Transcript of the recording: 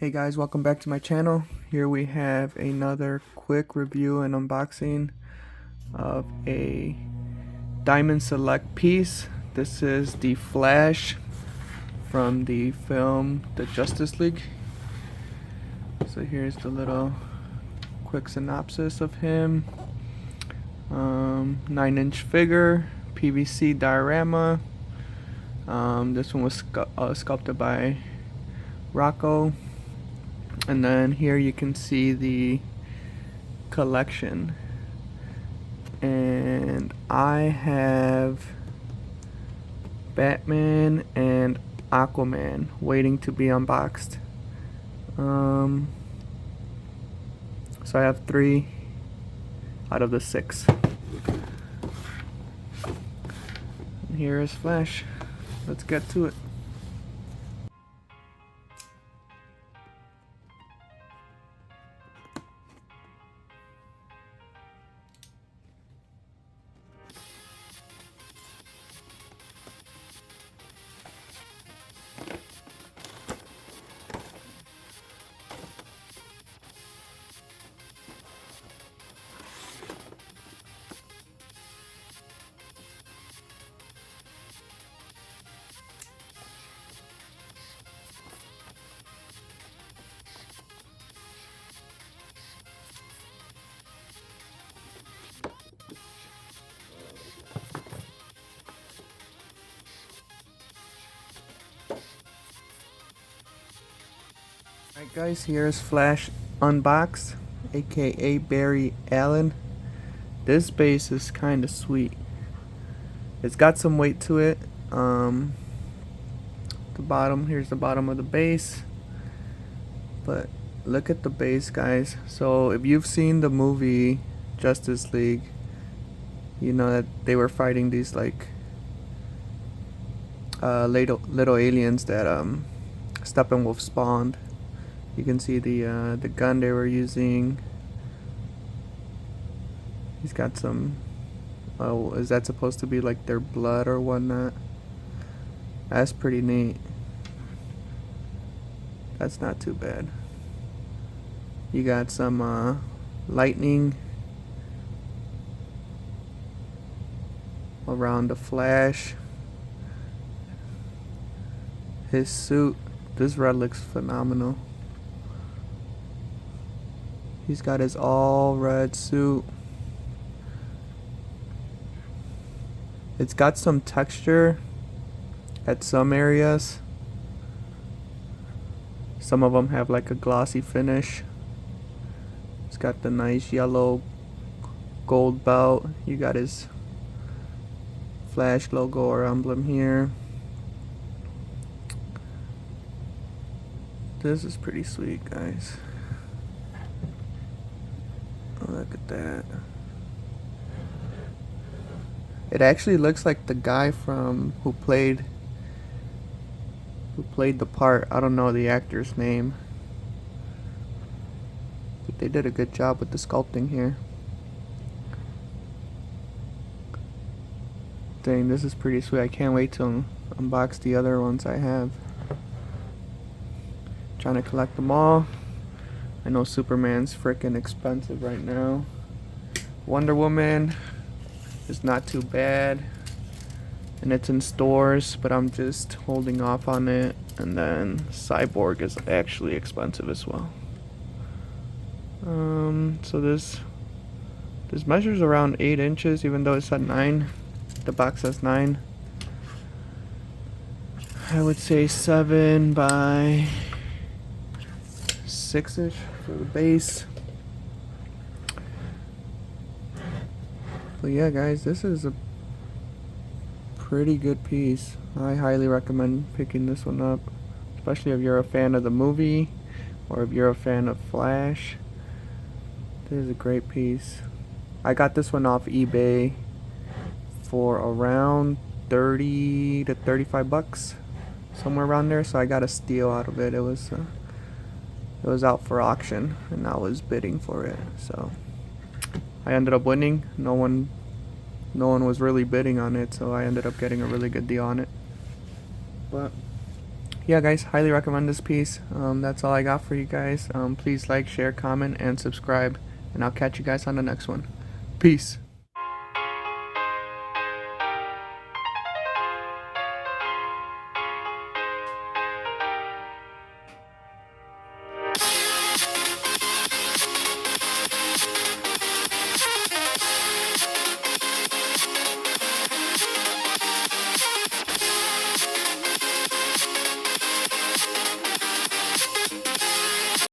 Hey guys, welcome back to my channel. Here we have another quick review and unboxing of a Diamond Select piece. This is the Flash from the film The Justice League. So here's the little quick synopsis of him. 9-inch figure, PVC diorama. This one was sculpted by Rocco. And then here you can see the collection, and I have Batman and Aquaman waiting to be unboxed. So I have 3 out of the 6. And here is Flash. Let's get to it. Alright guys, here's Flash unboxed, aka Barry Allen. This base is kinda sweet. It's got some weight to it. The bottom, here's the bottom of the base. But look at the base, guys. So if you've seen the movie Justice League, you know that they were fighting these like little aliens that Steppenwolf spawned. You can see the gun they were using. He's got some. Oh, is that supposed to be like their blood or whatnot? That's pretty neat. That's not too bad. You got some lightning around the Flash. His suit. This red looks phenomenal. He's got his all red suit. It's got some texture at some areas. Some of them have like a glossy finish. It's got the nice yellow gold belt. You got his Flash logo or emblem here. This is pretty sweet, guys. Look at that. It actually looks like the guy from who played the part. I don't know the actor's name, but they did a good job with the sculpting here. Dang, this is pretty sweet. I can't wait to unbox the other ones I have. Trying to collect them all. I know Superman's freaking expensive right now. Wonder Woman is not too bad, and it's in stores, but I'm just holding off on it. And then Cyborg is actually expensive as well. So this measures around 8 inches, even though it's at 9. The box says 9. I would say 7 by 6-ish for the base. But yeah, guys, this is a pretty good piece. I highly recommend picking this one up, especially if you're a fan of the movie or if you're a fan of Flash. This is a great piece. I got this one off eBay for around 30 to 35 bucks, somewhere around there. So I got a steal out of it. It was out for auction, and I was bidding for it. So I ended up winning. No one was really bidding on it, so I ended up getting a really good deal on it. But yeah, guys, highly recommend this piece. That's all I got for you guys. Please like, share, comment, and subscribe, and I'll catch you guys on the next one. Peace.